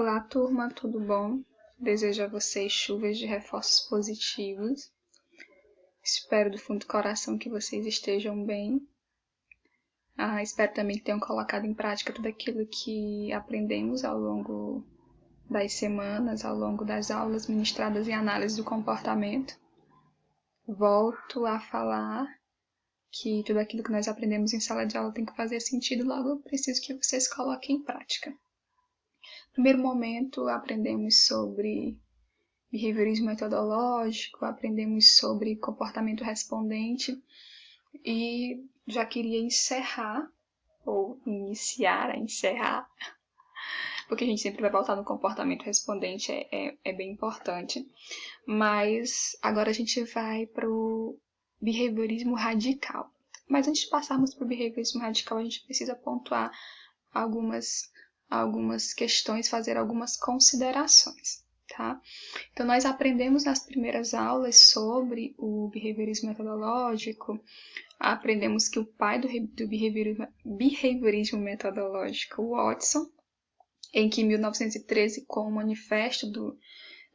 Olá, turma, tudo bom? Desejo a vocês chuvas de reforços positivos. Espero do fundo do coração que vocês estejam bem. Espero também que tenham colocado em prática tudo aquilo que aprendemos ao longo das semanas, ao longo das aulas ministradas em análise do comportamento. Volto a falar que tudo aquilo que nós aprendemos em sala de aula tem que fazer sentido, logo eu preciso que vocês coloquem em prática. No primeiro momento, aprendemos sobre behaviorismo metodológico, aprendemos sobre comportamento respondente e já queria encerrar, porque a gente sempre vai voltar no comportamento respondente, é bem importante, mas agora a gente vai para o behaviorismo radical. Mas antes de passarmos para o behaviorismo radical, a gente precisa pontuar algumas questões, fazer algumas considerações, tá? Então, nós aprendemos nas primeiras aulas sobre o behaviorismo metodológico, aprendemos que o pai do behaviorismo metodológico, o Watson, em que em 1913, com o manifesto do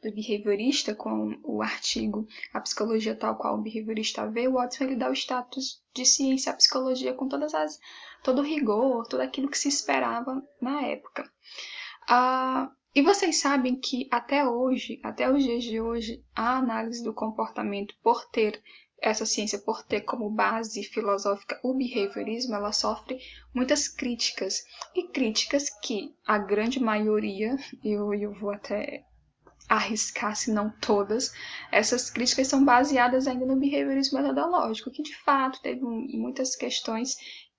behaviorista, com o artigo A Psicologia Tal Qual o Behaviorista Vê, o Watson ele dá o status de ciência à psicologia com todo o rigor, tudo aquilo que se esperava na época. E vocês sabem que até os dias de hoje, a análise do comportamento, por ter como base filosófica o behaviorismo, ela sofre muitas críticas. E críticas que a grande maioria, eu vou até arriscar, se não todas, essas críticas são baseadas ainda no behaviorismo metodológico, que de fato teve muitas questões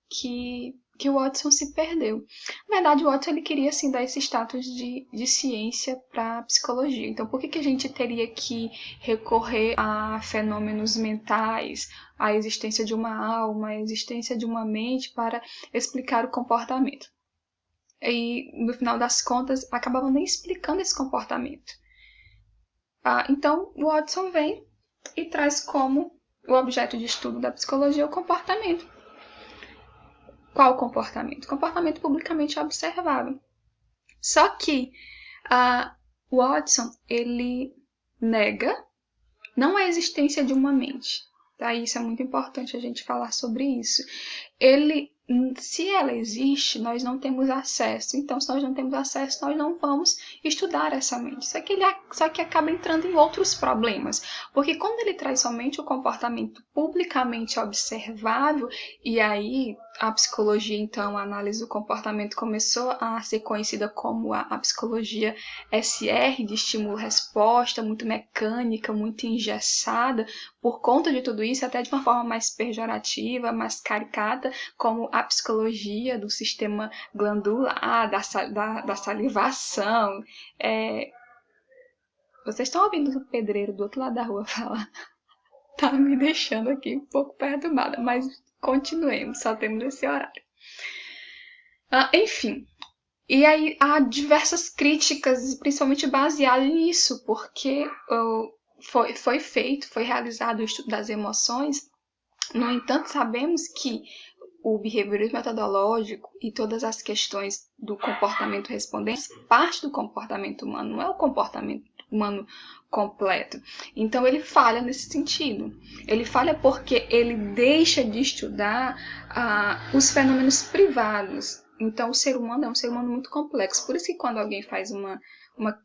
que o Watson se perdeu. Na verdade, o Watson ele queria assim, dar esse status de ciência para a psicologia. Então, por que a gente teria que recorrer a fenômenos mentais, a existência de uma alma, a existência de uma mente para explicar o comportamento? E, no final das contas, acabavam nem explicando esse comportamento. Então, o Watson vem e traz como o objeto de estudo da psicologia o comportamento. Qual comportamento? Comportamento publicamente observável. Só que o Watson, ele nega não a existência de uma mente. Tá? Isso é muito importante a gente falar sobre isso. Se ela existe, nós não temos acesso. Então, se nós não temos acesso, nós não vamos estudar essa mente. Só que acaba entrando em outros problemas. Porque quando ele traz somente o comportamento publicamente observável, e aí a psicologia, então, a análise do comportamento começou a ser conhecida como a psicologia SR, de estímulo-resposta, muito mecânica, muito engessada, por conta de tudo isso, até de uma forma mais pejorativa, mais caricata, como a psicologia do sistema glandular, da salivação. Vocês estão ouvindo o pedreiro do outro lado da rua falar? Tá me deixando aqui um pouco perturbada, mas continuemos, só temos esse horário. Enfim, e aí há diversas críticas, principalmente baseadas nisso, porque foi realizado o estudo das emoções. No entanto, sabemos que o behaviorismo metodológico e todas as questões do comportamento respondente parte do comportamento humano, não é o comportamento humano completo. Então ele falha nesse sentido. Ele falha porque ele deixa de estudar os fenômenos privados. Então o ser humano é um ser humano muito complexo. Por isso que quando alguém faz uma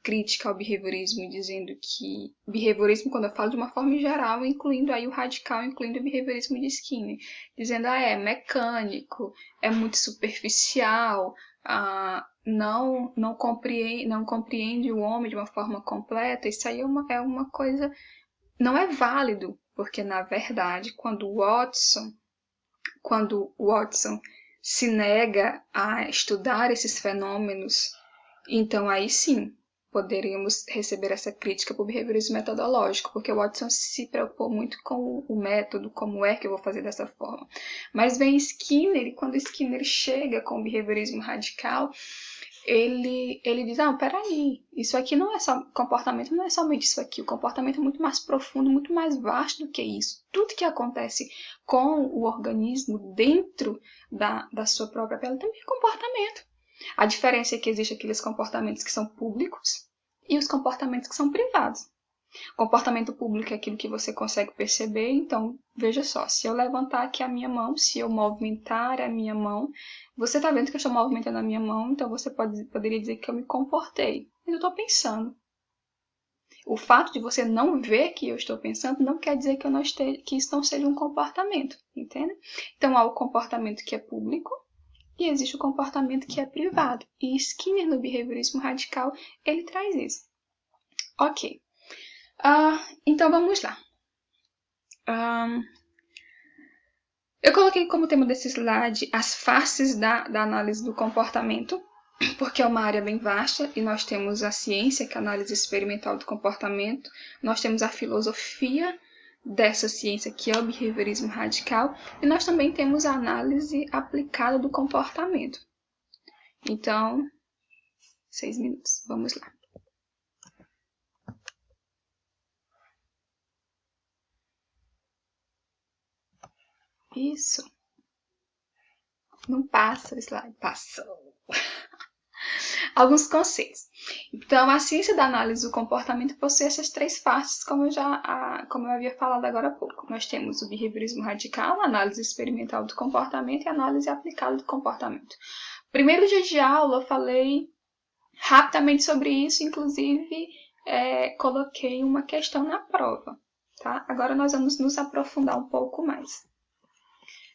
crítica ao behaviorismo, dizendo que behaviorismo, quando eu falo de uma forma geral, incluindo aí o radical, incluindo o behaviorismo de Skinner, dizendo, é mecânico, é muito superficial, não compreende o homem de uma forma completa, isso aí é uma coisa, não é válido, porque na verdade, quando o Watson se nega a estudar esses fenômenos, então aí sim poderíamos receber essa crítica por behaviorismo metodológico, porque o Watson se preocupou muito com o método, como é que eu vou fazer dessa forma. Mas vem Skinner, e quando Skinner chega com o behaviorismo radical, ele diz, peraí, isso aqui não é só comportamento, não é somente isso aqui, o comportamento é muito mais profundo, muito mais vasto do que isso. Tudo que acontece com o organismo dentro da sua própria pele também é comportamento. A diferença é que existem aqueles comportamentos que são públicos e os comportamentos que são privados. Comportamento público é aquilo que você consegue perceber, então, veja só, se eu levantar aqui a minha mão, se eu movimentar a minha mão, você está vendo que eu estou movimentando a minha mão, então você poderia dizer que eu me comportei. Mas eu estou pensando. O fato de você não ver que eu estou pensando não quer dizer que isso não seja um comportamento, entende? Então, há o comportamento que é público e existe o comportamento que é privado. E Skinner, no behaviorismo radical, ele traz isso. Ok. Então, vamos lá. Eu coloquei como tema desse slide as faces da análise do comportamento, porque é uma área bem vasta, e nós temos a ciência, que é a análise experimental do comportamento, nós temos a filosofia dessa ciência, que é o behaviorismo radical, e nós também temos a análise aplicada do comportamento. Então, 6 minutos, vamos lá. Isso. Não passa o slide, passou. Alguns conceitos. Então, a ciência da análise do comportamento possui essas 3 faces, como eu havia falado agora há pouco. Nós temos o behaviorismo radical, a análise experimental do comportamento e a análise aplicada do comportamento. Primeiro dia de aula, eu falei rapidamente sobre isso, inclusive coloquei uma questão na prova. Tá? Agora nós vamos nos aprofundar um pouco mais.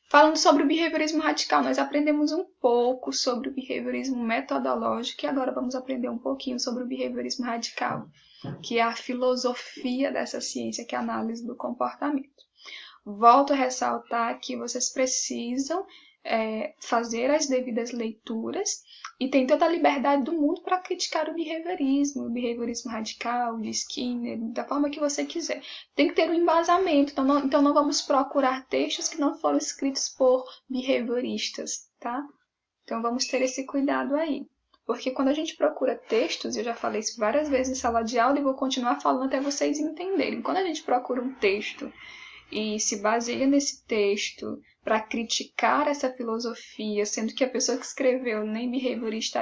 Falando sobre o behaviorismo radical, nós aprendemos um pouco sobre o behaviorismo metodológico e agora vamos aprender um pouquinho sobre o behaviorismo radical, que é a filosofia dessa ciência, que é a análise do comportamento. Volto a ressaltar que vocês precisam fazer as devidas leituras e tem toda a liberdade do mundo para criticar o behaviorismo radical, de Skinner, da forma que você quiser. Tem que ter um embasamento, então não vamos procurar textos que não foram escritos por behavioristas, tá? Então vamos ter esse cuidado aí. Porque quando a gente procura textos, eu já falei isso várias vezes em sala de aula e vou continuar falando até vocês entenderem. Quando a gente procura um texto e se baseia nesse texto para criticar essa filosofia, sendo que a pessoa que escreveu nem behaviorista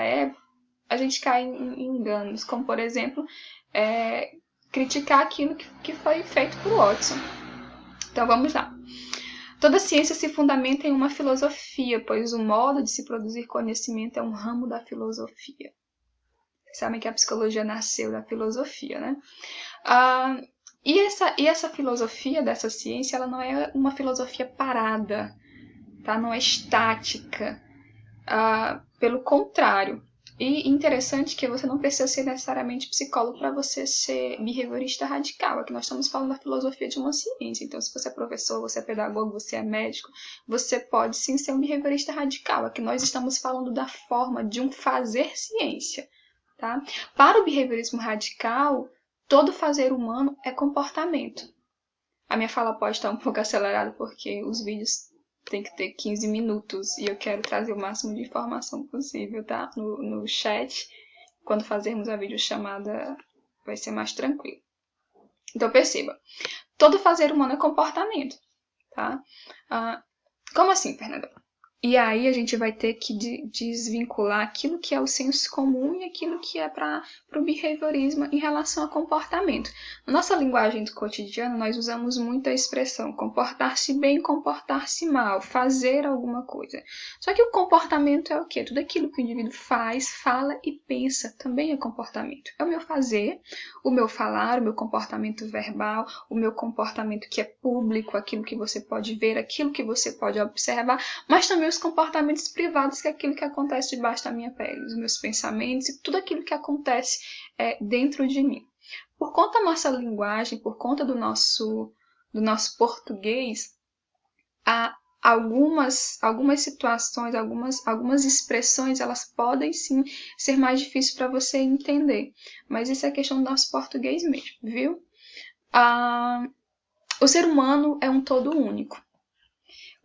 a gente cai em enganos, como por exemplo, criticar aquilo que foi feito por Watson. Então vamos lá. Toda ciência se fundamenta em uma filosofia, pois o modo de se produzir conhecimento é um ramo da filosofia. Vocês sabem que a psicologia nasceu da filosofia, né? E essa filosofia dessa ciência, ela não é uma filosofia parada, tá? Não é estática. Pelo contrário. E interessante que você não precisa ser necessariamente psicólogo para você ser behaviorista radical. Aqui nós estamos falando da filosofia de uma ciência. Então, se você é professor, você é pedagogo, você é médico, você pode sim ser um behaviorista radical. Aqui nós estamos falando da forma de um fazer ciência. Tá? Para o behaviorismo radical, todo fazer humano é comportamento. A minha fala pode estar um pouco acelerada porque os vídeos têm que ter 15 minutos e eu quero trazer o máximo de informação possível, tá? No chat, quando fazermos a videochamada, vai ser mais tranquilo. Então perceba, todo fazer humano é comportamento, tá? Como assim, Fernanda? E aí a gente vai ter que desvincular aquilo que é o senso comum e aquilo que é para o behaviorismo em relação ao comportamento. Na nossa linguagem do cotidiano, nós usamos muito a expressão comportar-se bem, comportar-se mal, fazer alguma coisa. Só que o comportamento é o quê? Tudo aquilo que o indivíduo faz, fala e pensa também é comportamento. É o meu fazer, o meu falar, o meu comportamento verbal, o meu comportamento que é público, aquilo que você pode ver, aquilo que você pode observar, mas também os comportamentos privados, que é aquilo que acontece debaixo da minha pele, os meus pensamentos e tudo aquilo que acontece dentro de mim. Por conta da nossa linguagem, por conta do nosso português, há algumas situações, algumas expressões, elas podem sim ser mais difíceis para você entender. Mas isso é questão do nosso português mesmo, viu? O ser humano é um todo único.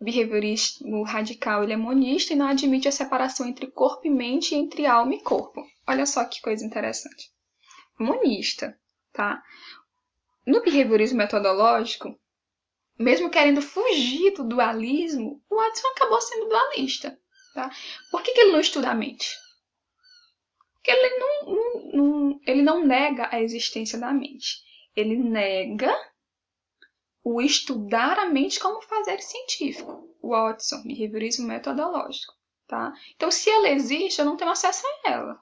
O behaviorismo radical ele é monista e não admite a separação entre corpo e mente e entre alma e corpo. Olha só que coisa interessante. Monista, tá? No behaviorismo metodológico, mesmo querendo fugir do dualismo, o Watson acabou sendo dualista. Tá? Por que ele não estuda a mente? ele não nega a existência da mente. Ele nega o estudar a mente como fazer científico. Watson, behaviorismo metodológico. Tá? Então, se ela existe, eu não tenho acesso a ela.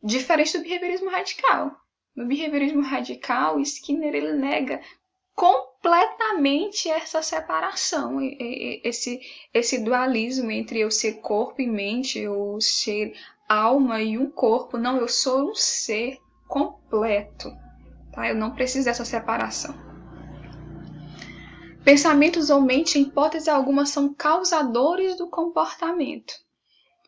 Diferente do behaviorismo radical. No behaviorismo radical, Skinner ele nega completamente essa separação, esse dualismo entre eu ser corpo e mente, eu ser alma e um corpo. Não, eu sou um ser completo. Tá? Eu não preciso dessa separação. Pensamentos ou mente, em hipótese alguma, são causadores do comportamento.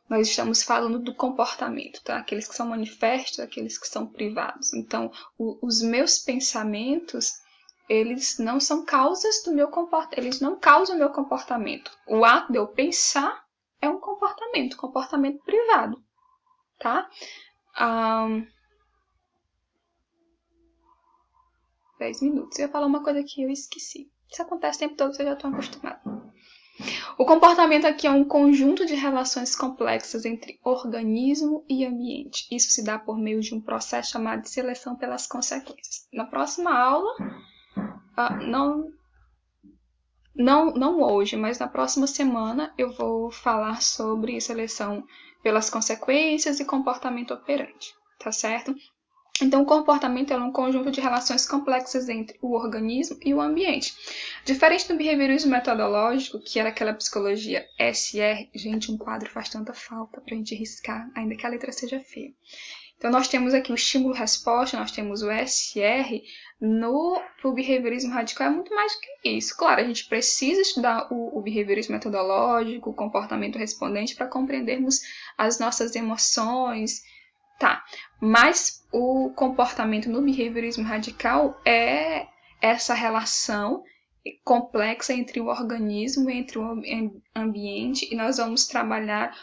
Nós estamos falando do comportamento, tá? Aqueles que são manifestos, aqueles que são privados. Então, os meus pensamentos, eles não são causas do meu comportamento, eles não causam o meu comportamento. O ato de eu pensar é um comportamento privado, tá? 10 minutos. Eu ia falar uma coisa que eu esqueci. Isso acontece o tempo todo, vocês já estão acostumados. O comportamento aqui é um conjunto de relações complexas entre organismo e ambiente. Isso se dá por meio de um processo chamado de seleção pelas consequências. Na próxima aula, não hoje, mas na próxima semana, eu vou falar sobre seleção pelas consequências e comportamento operante, tá certo? Então, o comportamento é um conjunto de relações complexas entre o organismo e o ambiente. Diferente do behaviorismo metodológico, que era aquela psicologia SR, gente, um quadro faz tanta falta para a gente riscar, ainda que a letra seja feia. Então, nós temos aqui o estímulo-resposta, nós temos o SR. No behaviorismo radical é muito mais do que isso. Claro, a gente precisa estudar o behaviorismo metodológico, o comportamento respondente, para compreendermos as nossas emoções. Tá, mas o comportamento no behaviorismo radical é essa relação complexa entre o organismo e entre o ambiente, e nós vamos trabalhar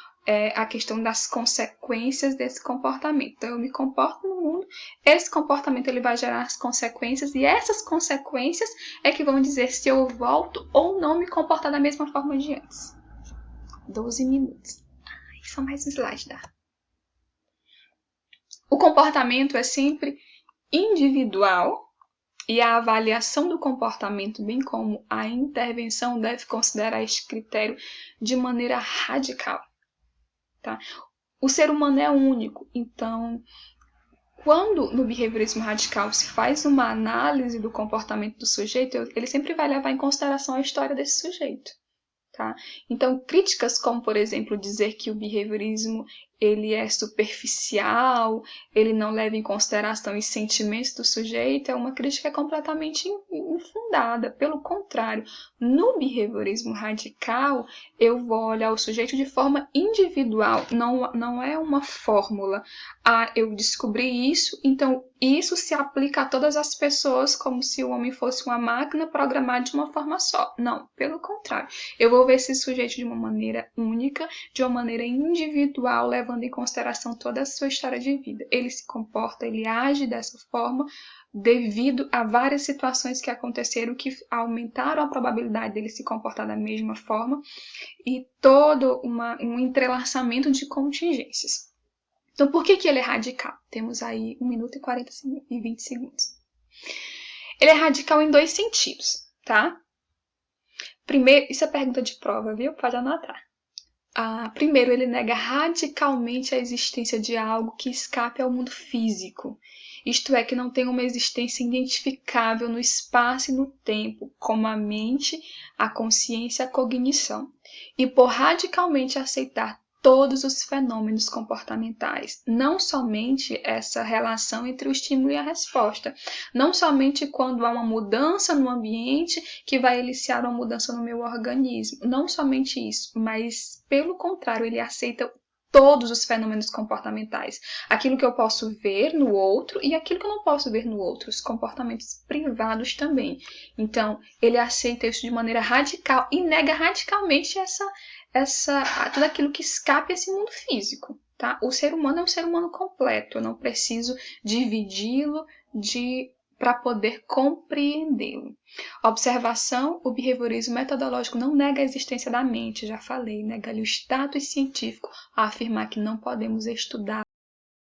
a questão das consequências desse comportamento. Então, eu me comporto no mundo, esse comportamento ele vai gerar as consequências, e essas consequências é que vão dizer se eu volto ou não me comportar da mesma forma de antes. 12 minutos. Só mais um slide, dá. O comportamento é sempre individual e a avaliação do comportamento, bem como a intervenção, deve considerar este critério de maneira radical. Tá? O ser humano é único, então, quando no behaviorismo radical se faz uma análise do comportamento do sujeito, ele sempre vai levar em consideração a história desse sujeito. Tá? Então, críticas como, por exemplo, dizer que o behaviorismo ele é superficial, ele não leva em consideração os sentimentos do sujeito, é uma crítica completamente infundada. Pelo contrário, no behaviorismo radical, eu vou olhar o sujeito de forma individual, não é uma fórmula. Eu descobri isso, então isso se aplica a todas as pessoas como se o homem fosse uma máquina programada de uma forma só. Não, pelo contrário. Eu vou ver esse sujeito de uma maneira única, de uma maneira individual, levando em consideração toda a sua história de vida. Ele se comporta, ele age dessa forma devido a várias situações que aconteceram que aumentaram a probabilidade dele se comportar da mesma forma e todo um entrelaçamento de contingências. Então, por que ele é radical? Temos aí 1 minuto e 20 segundos. Ele é radical em 2 sentidos, tá? Primeiro, isso é pergunta de prova, viu? Pode anotar. Primeiro, ele nega radicalmente a existência de algo que escape ao mundo físico. Isto é, que não tem uma existência identificável no espaço e no tempo, como a mente, a consciência e a cognição. E por radicalmente aceitar todos os fenômenos comportamentais, não somente essa relação entre o estímulo e a resposta, não somente quando há uma mudança no ambiente que vai iniciar uma mudança no meu organismo, não somente isso, mas pelo contrário, ele aceita todos os fenômenos comportamentais, aquilo que eu posso ver no outro e aquilo que eu não posso ver no outro, os comportamentos privados também. Então, ele aceita isso de maneira radical e nega radicalmente tudo aquilo que escapa esse mundo físico. Tá? O ser humano é um ser humano completo, eu não preciso dividi-lo para poder compreendê-lo. Observação, o behaviorismo metodológico não nega a existência da mente, já falei, nega-lhe o status científico a afirmar que não podemos estudar